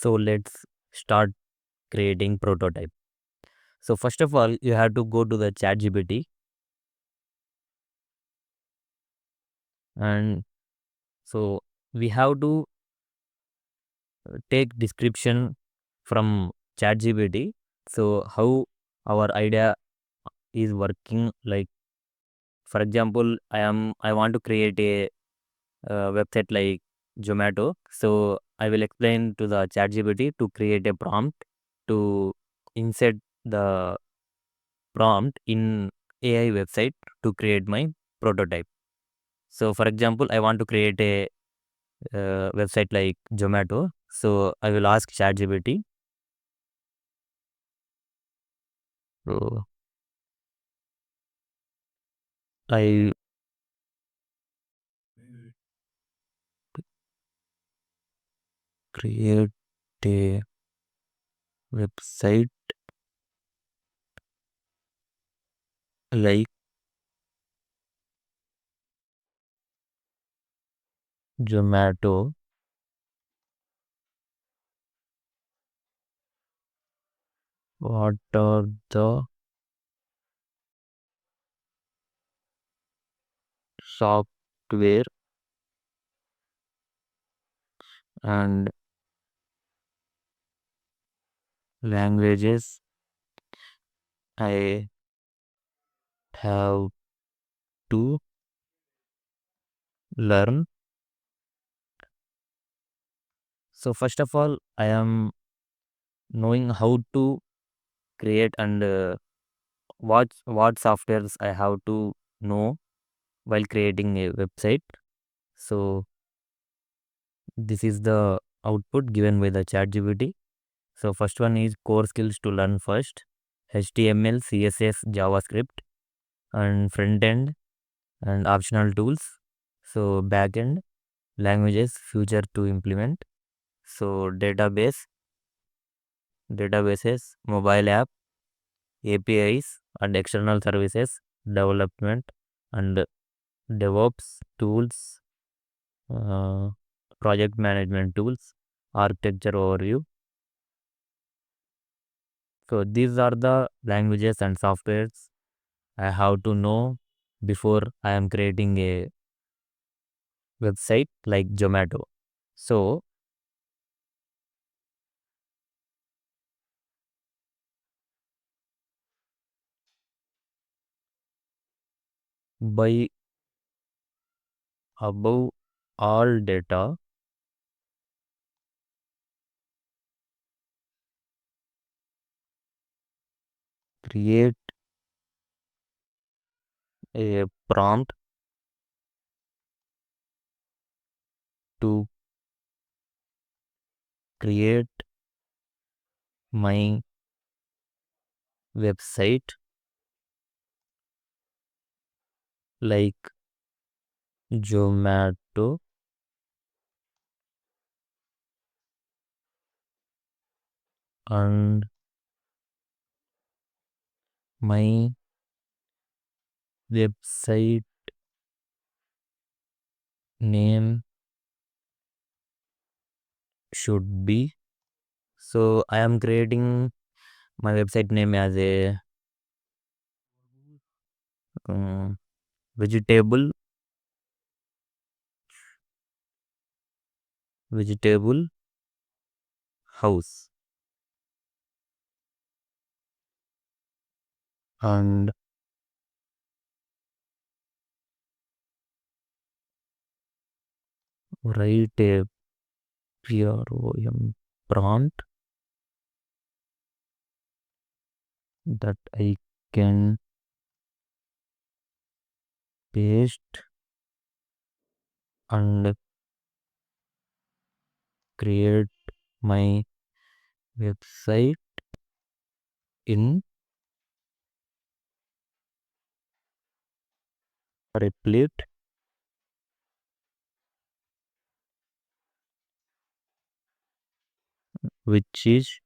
So let's start creating prototype. So first of all, you have to go to the chat GPT, and so we have to take description from chat GPT. So how our idea is working, like for example, I want to create a website like Zomato. So I will explain to the chat GPT to create a prompt to insert the prompt in AI website to create my prototype. So for example, I want to create a website like Zomato. So I will ask ChatGPT. So I create a website like Zomato. What are the software and languages I have to learn? So first of all, I am knowing how to create and what softwares I have to know while creating a website. So this is the output given by the chat GPT. So first one is core skills to learn first: HTML, CSS, JavaScript, and front end and optional tools. So back end languages future to implement. So databases, mobile app, APIs, and external services development, and DevOps tools, uh, project management tools, architecture overview. So these are the languages and softwares I have to know before I am creating a website like Zomato. So by above all data, create a prompt to create my website like Zomato, and my website name should be. So I am creating my website name as a um, vegetable vegetable house, and write a prompt that I can paste and create my website in Replit, which is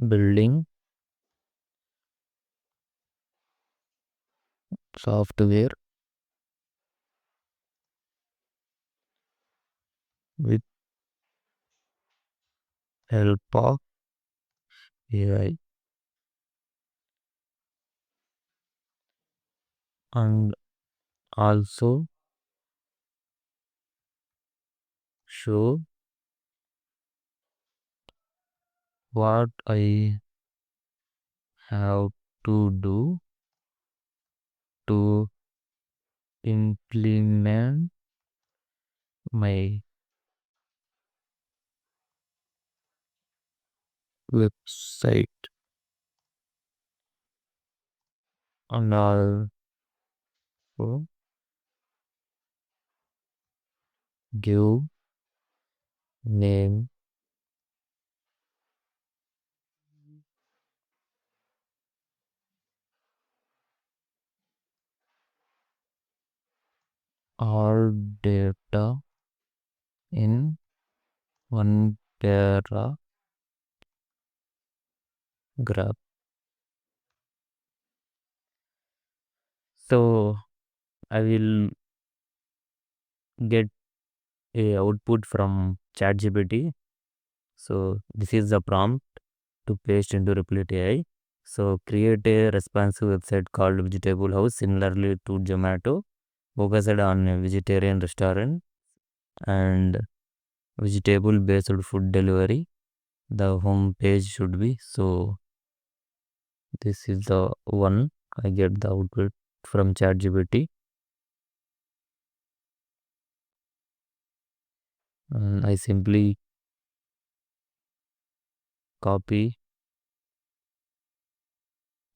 building software with help of AI and also show what I have to do to implement my website and also give name all data in one paragraph. So I will get a output from ChatGPT. So this is the prompt to paste into Replit AI. So create a responsive website called Vegetable House, similarly to Zomato, focused on a vegetarian restaurant and vegetable based food delivery. The home page should be so. This is the one I get the output from ChatGPT, and I simply copy.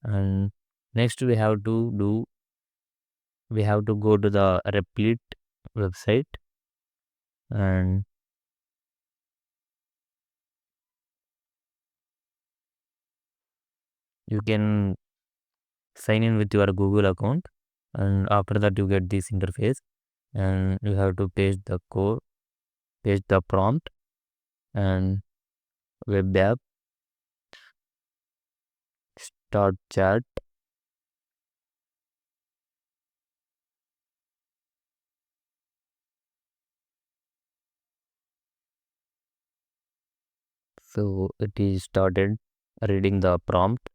And next we have to go to the Replit website, and you can sign in with your Google account, and after that you get this interface, and you have to paste the code, paste the prompt, and web app start chat. So it is started reading the prompt.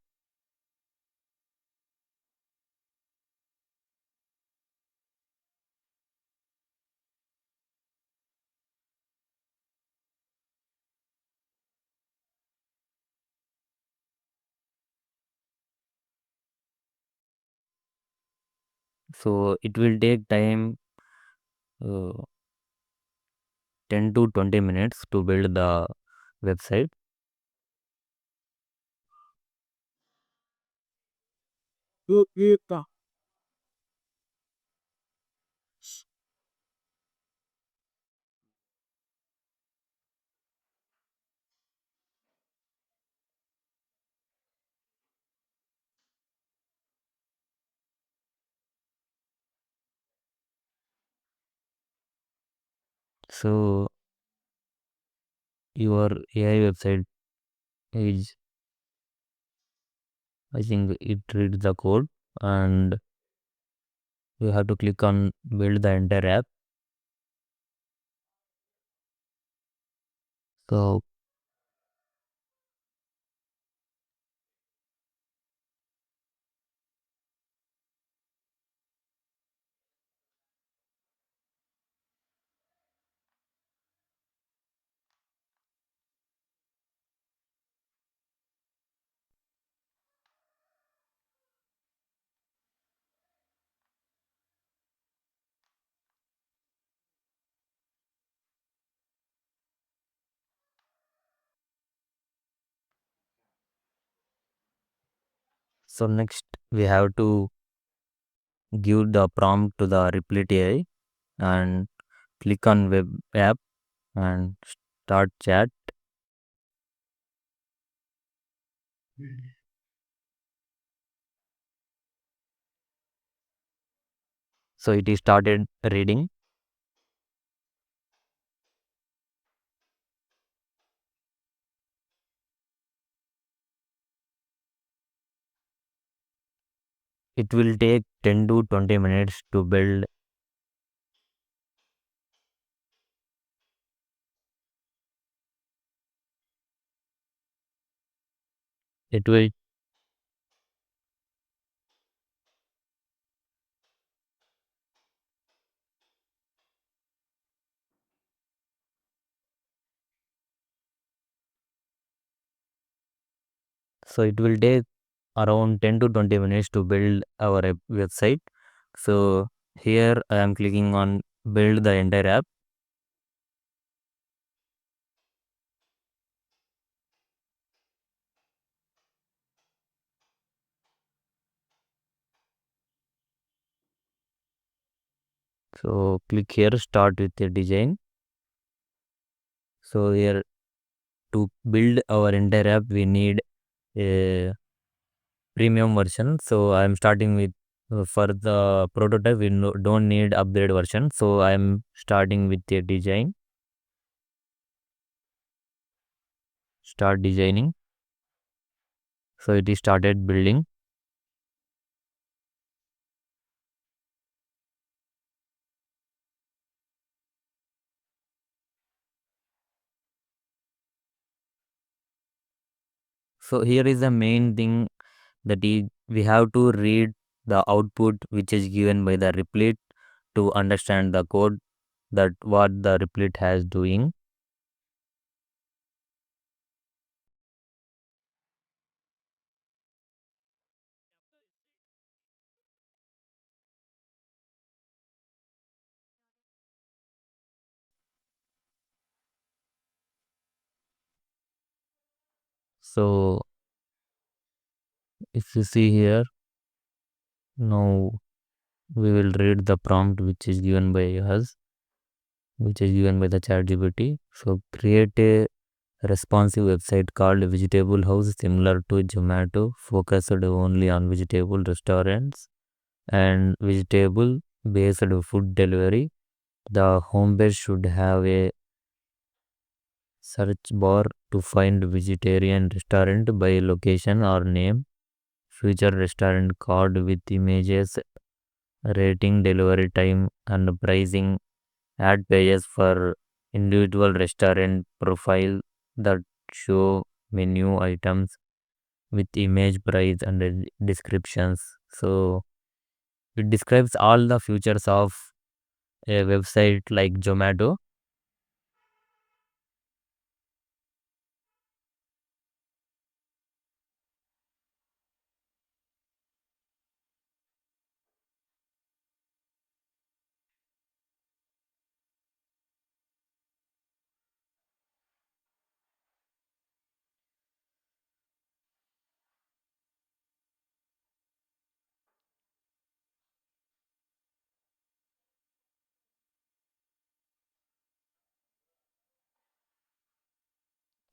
So it will take time, uh, 10 to 20 minutes to build the website. So your AI website is, I think it reads the code, and you have to click on build the entire app. So next we have to give the prompt to the Replit AI and click on web app and start chat. So it is started reading. It will take 10 to 20 minutes to build. It will so it will take around 10 to 20 minutes to build our website. So here I am clicking on build the entire app. So click here start with the design. So here to build our entire app we need a premium version. So I am starting with for the prototype we don't need upgrade version. So I am starting with the design. Start designing. So it is started building. So here is the main thing, that is we have to read the output which is given by the replit to understand the code that what the replit has doing. So if you see here, now we will read the prompt which is given by us, which is given by the chat GPT. So create a responsive website called Vegetable House similar to Zomato, focused only on vegetable restaurants and vegetable based food delivery. The homepage should have a search bar to find vegetarian restaurant by location or name, future restaurant card with images, rating, delivery time, and pricing. Add pages for individual restaurant profile that show menu items with image, price, and descriptions. So it describes all the features of a website like Zomato.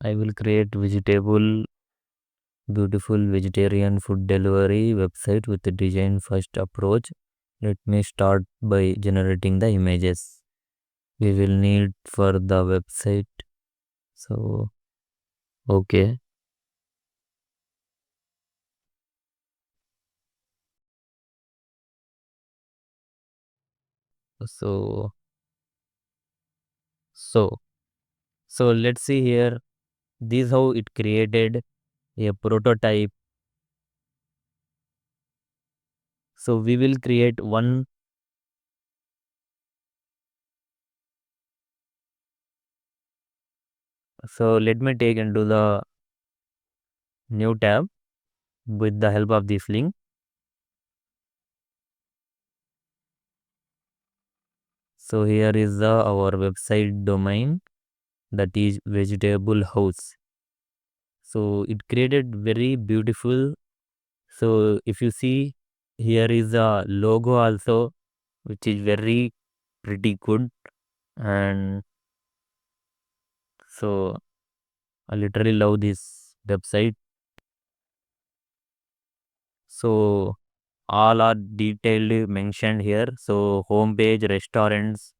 I will create beautiful vegetarian food delivery website with the design first approach. Let me start by generating the images we will need for the website. So, okay. So, so, so let's see here. This how it created a prototype. So we will create one. So let me take into the new tab with the help of this link. So here is the our website domain, that is vegetable house. So it created very beautiful. So if you see, here is a logo also, which is very pretty good. And so I literally love this website. So all are detailed mentioned here. So homepage, restaurants,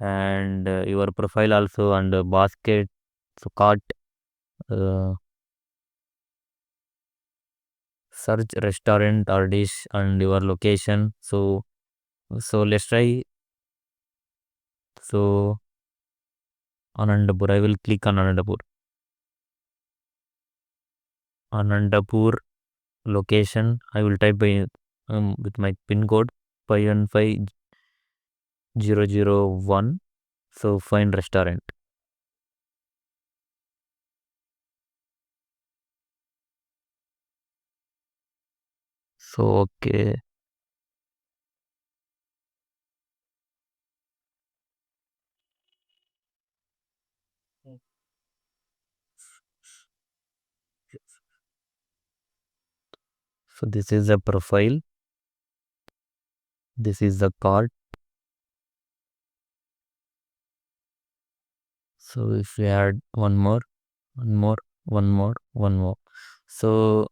and your profile also, and basket, so cart. Uh, search restaurant or dish and your location. So let's try. So Anandapur, I will click on Anandapur location. I will type by with my pin code 515001. So find restaurant. So okay. So this is the profile. This is the card. So if we add one more, one more, one more, one more. So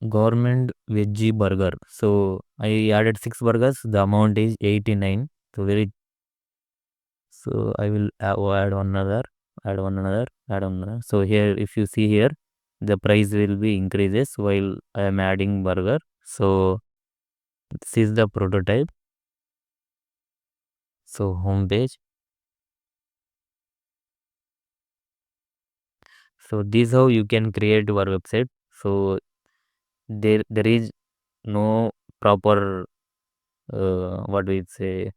government veggie burger. So I added 6 burgers. The amount is 89. So very. So I will add one another, add one another, add one another. So here, if you see here, the price will be increases while I am adding burger. So this is the prototype. So home page. So this how you can create your website. So there is no proper what we say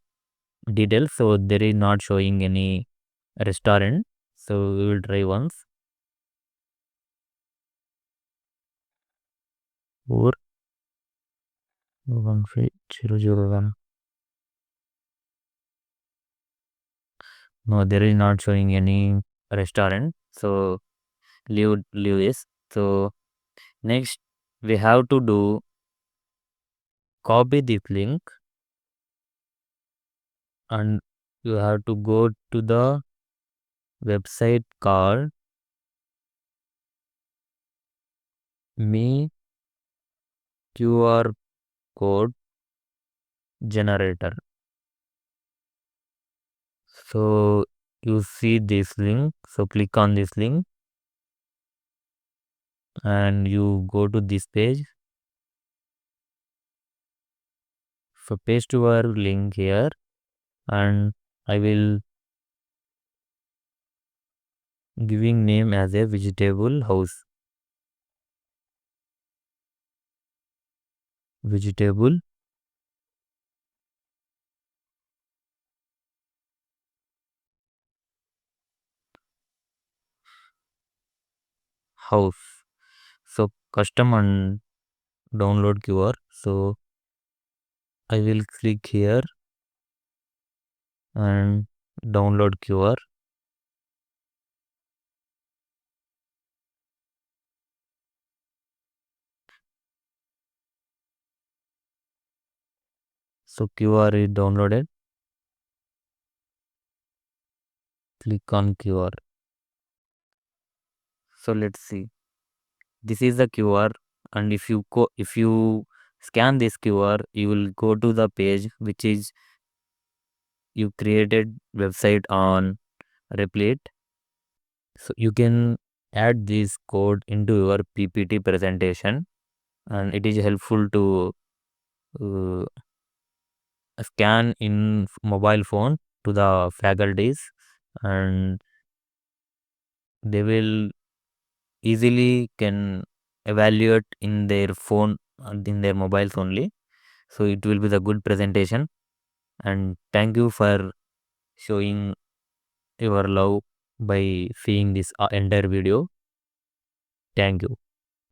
details. So there is not showing any restaurant. So we will try once. 415001. No, there is not showing any restaurant. So leave this. So next we have to do copy this link and you have to go to the website called me QR code generator. So you see this link. So click on this link and you go to this page. So paste your link here and I will giving name as a vegetable house. Vegetable house. So custom and download QR. So I will click here and download QR. So QR is downloaded. Click on QR. So let's see. This is the QR, and if you scan this QR, you will go to the page which is you created website on Replit. So you can add this code into your PPT presentation, and it is helpful to uh, scan in mobile phone to the faculties, and they will easily can evaluate in their phone and in their mobiles only. So it will be the good presentation. And thank you for showing your love by seeing this entire video. Thank you.